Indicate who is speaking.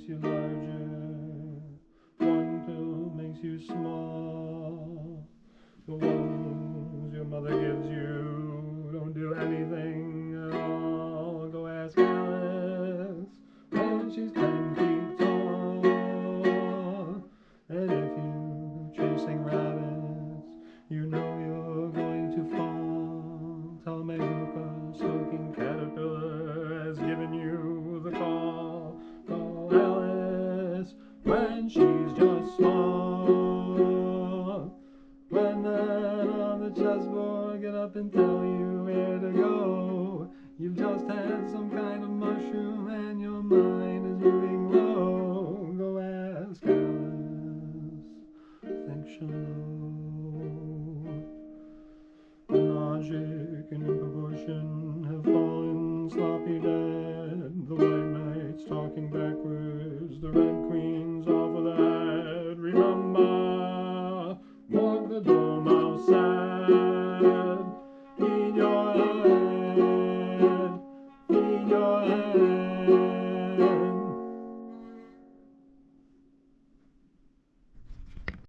Speaker 1: makes you larger. One pill makes you small. The ones your mother gives you don't do anything at all. Go ask Alice when she's 10 feet tall. And if you're chasing rabbits, you know you're going to fall. Tell me hookah smoking caterpillar has given you the call. Call Alice when she's just small. When men on the chessboard get up and tell you where to go, you've just had some kind of mushroom and your mind is moving low. Go ask Alice, think she'll know. The logic and proportion have fallen sloppy dead. The white knight's talking back.